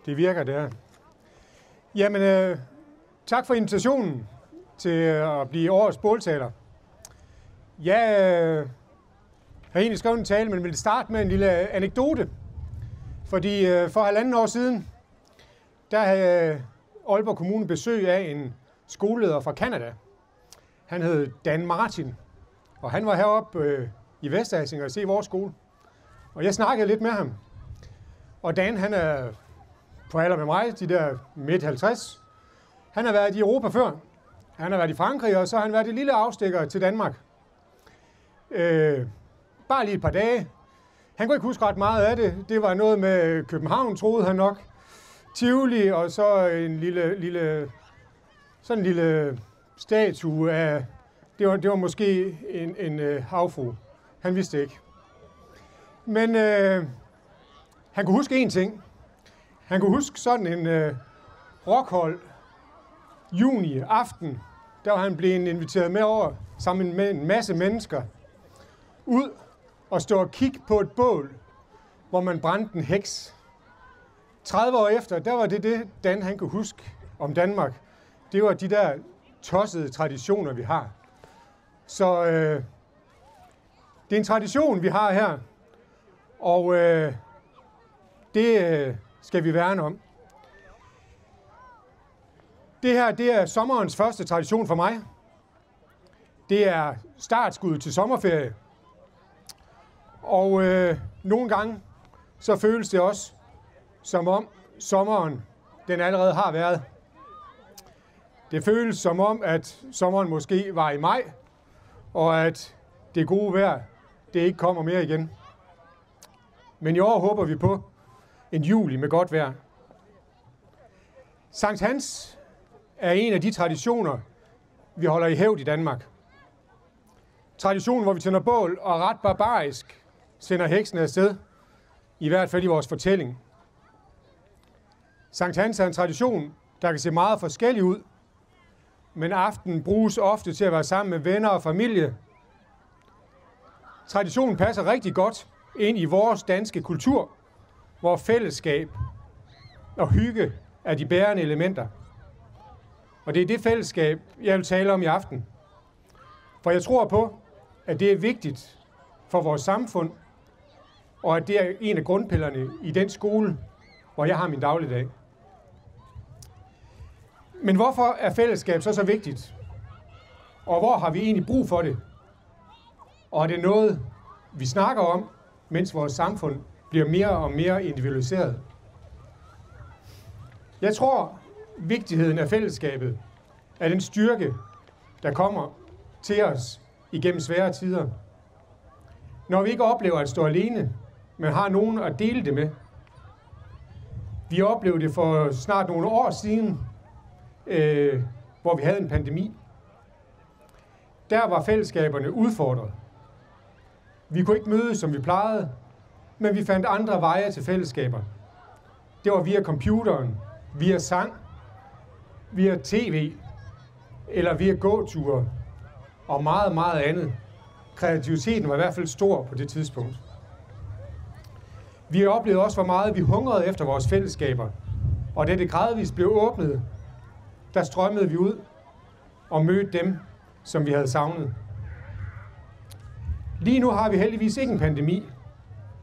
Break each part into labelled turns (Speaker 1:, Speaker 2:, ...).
Speaker 1: Det virker, det her. Jamen, tak for invitationen til at blive årets båltaler. Jeg har egentlig skrevet en tale, men vil starte med en lille anekdote. Fordi for 1,5 år siden, der havde Aalborg Kommune besøg af en skoleleder fra Canada. Han hed Dan Martin, og han var heroppe i Vesterhassing og se vores skole. Og jeg snakkede lidt med ham. Og Dan, han er på alder med mig, de der midt 50. Han har været i Europa før. Han har været i Frankrig, og så har han været et lille afstikker til Danmark. Bare lige et par dage. Han kunne ikke huske ret meget af det. Det var noget med København, troede han nok. Tivoli, og så en lille statue af... Det var måske en havfru. Han vidste ikke. Men han kunne huske én ting. Han kunne huske sådan en rockhold juni aften. Der var han blevet inviteret med over sammen med en masse mennesker ud og stå og kigge på et bål, hvor man brændte en heks. 30 år efter, der var det Dan han kunne huske om Danmark. Det var de der tossede traditioner, vi har. Så det er en tradition, vi har her, og det skal vi værne om. Det her, det er sommerens første tradition for mig. Det er startskuddet til sommerferie. Og nogle gange, så føles det også, som om sommeren, den allerede har været. Det føles som om, at sommeren måske var i maj, og at det gode vejr, det ikke kommer mere igen. Men i år håber vi på en juli med godt vejr. Sankt Hans er en af de traditioner, vi holder i hævd i Danmark. Traditionen, hvor vi tænder bål og ret barbarisk sender heksene afsted, i hvert fald i vores fortælling. Sankt Hans er en tradition, der kan se meget forskellig ud, men aftenen bruges ofte til at være sammen med venner og familie. Traditionen passer rigtig godt ind i vores danske kultur, hvor fællesskab og hygge er de bærende elementer. Og det er det fællesskab, jeg vil tale om i aften. For jeg tror på, at det er vigtigt for vores samfund, og at det er en af grundpillerne i den skole, hvor jeg har min dagligdag. Men hvorfor er fællesskab så vigtigt? Og hvor har vi egentlig brug for det? Og er det noget, vi snakker om, mens vores samfund bliver mere og mere individualiseret? Jeg tror, vigtigheden af fællesskabet er den styrke, der kommer til os igennem svære tider. Når vi ikke oplever at stå alene, men har nogen at dele det med. Vi oplevede det for snart nogle år siden, hvor vi havde en pandemi. Der var fællesskaberne udfordret. Vi kunne ikke mødes, som vi plejede, men vi fandt andre veje til fællesskaber. Det var via computeren, via sang, via tv, eller via gåture, og meget, meget andet. Kreativiteten var i hvert fald stor på det tidspunkt. Vi oplevede også, hvor meget vi hungrede efter vores fællesskaber, og da det gradvist blev åbnet, der strømmede vi ud og mødte dem, som vi havde savnet. Lige nu har vi heldigvis ikke en pandemi,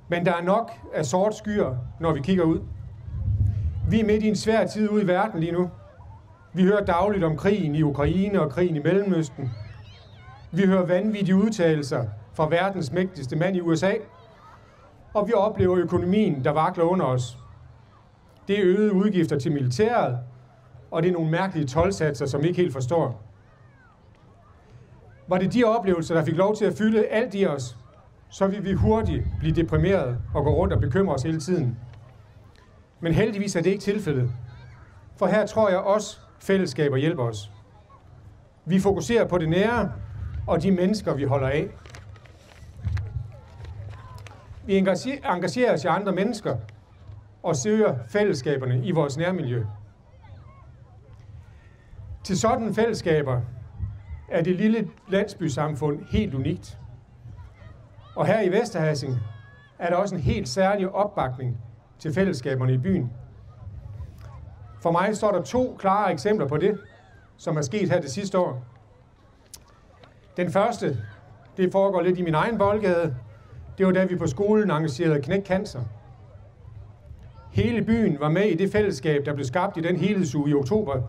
Speaker 1: men der er nok af sorte skyer, når vi kigger ud. Vi er midt i en svær tid ude i verden lige nu. Vi hører dagligt om krigen i Ukraine og krigen i Mellemøsten. Vi hører vanvittige udtalelser fra verdens mægtigste mand i USA. Og vi oplever økonomien, der vakler under os. Det er øgede udgifter til militæret, og det er nogle mærkelige toldsatser, som vi ikke helt forstår. Var det de oplevelser, der fik lov til at fylde alt i os, så vil vi hurtigt blive deprimeret og gå rundt og bekymre os hele tiden. Men heldigvis er det ikke tilfældet. For her tror jeg også, fællesskaber hjælper os. Vi fokuserer på det nære og de mennesker, vi holder af. Vi engagerer os i andre mennesker og søger fællesskaberne i vores nærmiljø. Til sådan fællesskaber er det lille landsbysamfund helt unikt. Og her i Vesterhassing er der også en helt særlig opbakning til fællesskaberne i byen. For mig står der 2 klare eksempler på det, som er sket her det sidste år. Den første, det foregår lidt i min egen boldgade. Det var da vi på skolen engagerede Knæk Cancer. Hele byen var med i det fællesskab, der blev skabt i den helhedsuge i oktober.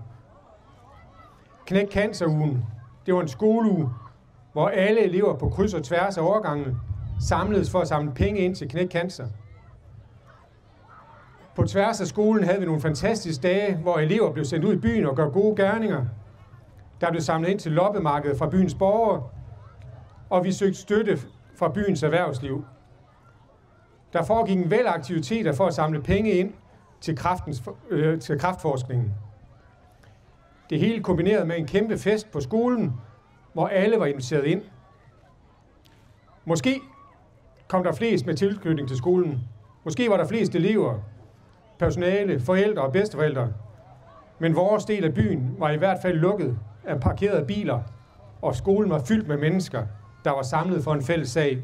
Speaker 1: Knæk Cancer-ugen, det var en skoleuge, hvor alle elever på kryds og tværs af årgangen samledes for at samle penge ind til Knæk Cancer. På tværs af skolen havde vi nogle fantastiske dage, hvor elever blev sendt ud i byen og gør gode gerninger. Der blev samlet ind til loppemarkedet fra byens borgere, og vi søgte støtte fra byens erhvervsliv. Der foregik en væld aktiviteter for at samle penge ind til kræftforskningen. Det hele kombineret med en kæmpe fest på skolen, hvor alle var inviteret ind. Måske kom der flest med tilknytning til skolen. Måske var der flest elever, personale, forældre og bedsteforældre. Men vores del af byen var i hvert fald lukket af parkerede biler, og skolen var fyldt med mennesker, der var samlet for en fælles sag.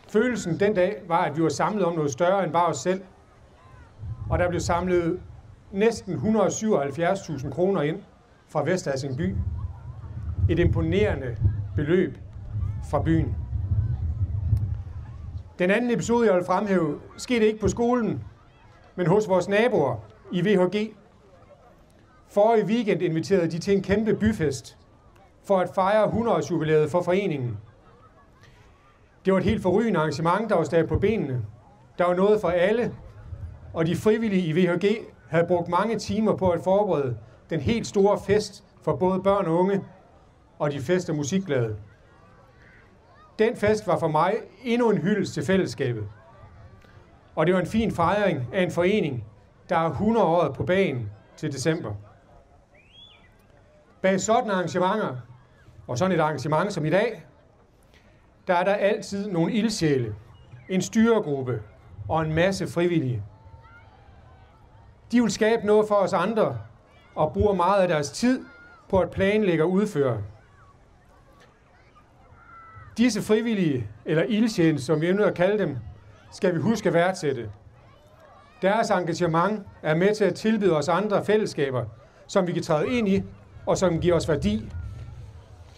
Speaker 1: Følelsen den dag var, at vi var samlet om noget større end bare os selv, og der blev samlet næsten 177.000 kroner ind fra Vestassing by. Et imponerende beløb fra byen. Den anden episode, jeg vil fremhæve, skete ikke på skolen, men hos vores naboer i VHG. Forrige weekend inviterede de til en kæmpe byfest for at fejre 100-årsjubilæet for foreningen. Det var et helt forrygende arrangement, der var stadig på benene. Der var noget for alle, og de frivillige i VHG havde brugt mange timer på at forberede den helt store fest for både børn og unge og de fest- og musikglade. Den fest var for mig endnu en hyldest til fællesskabet. Og det var en fin fejring af en forening, der er 100 år på bagen til december. Bag sådan arrangementer, og sådan et arrangement som i dag, der er der altid nogle ildsjæle, en styregruppe og en masse frivillige. De vil skabe noget for os andre og bruger meget af deres tid på at planlægge og udføre. Disse frivillige, eller ildsjæle, som vi er nødt til at kalde dem, skal vi huske at værdsætte. Deres engagement er med til at tilbyde os andre fællesskaber, som vi kan træde ind i, og som giver os værdi.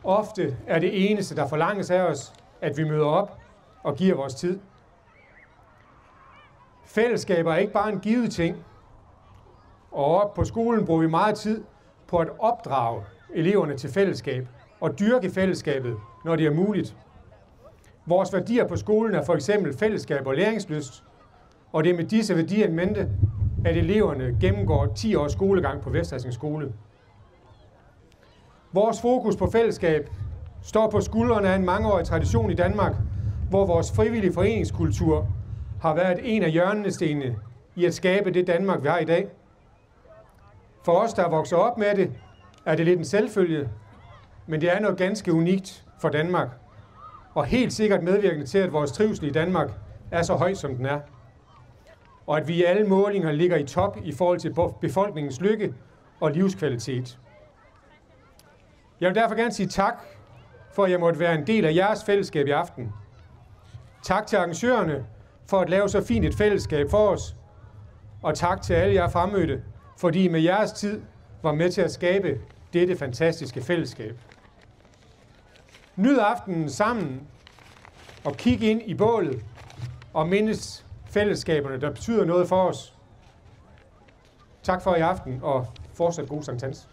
Speaker 1: Ofte er det eneste, der forlanges af os, at vi møder op og giver vores tid. Fællesskaber er ikke bare en givet ting. Og op på skolen bruger vi meget tid på at opdrage eleverne til fællesskab og dyrke fællesskabet, når det er muligt. Vores værdier på skolen er for eksempel fællesskab og læringslyst, og det er med disse værdier i mente, at eleverne gennemgår 10 års skolegang på Vestassing Skole. Vores fokus på fællesskab står på skuldrene af en mangeårig tradition i Danmark, hvor vores frivillige foreningskultur har været en af hjørnestenene i at skabe det Danmark, vi har i dag. For os, der er vokset op med det, er det lidt en selvfølge, men det er noget ganske unikt for Danmark, og helt sikkert medvirkende til, at vores trivsel i Danmark er så høj, som den er. Og at vi i alle målinger ligger i top i forhold til befolkningens lykke og livskvalitet. Jeg vil derfor gerne sige tak, for at jeg måtte være en del af jeres fællesskab i aften. Tak til arrangørerne for at lave så fint et fællesskab for os, og tak til alle jer fremmødte, fordi I med jeres tid var med til at skabe dette fantastiske fællesskab. Nyd aftenen sammen og kig ind i bålet og mindes fællesskaberne, der betyder noget for os. Tak for i aften, og fortsat god sankthans.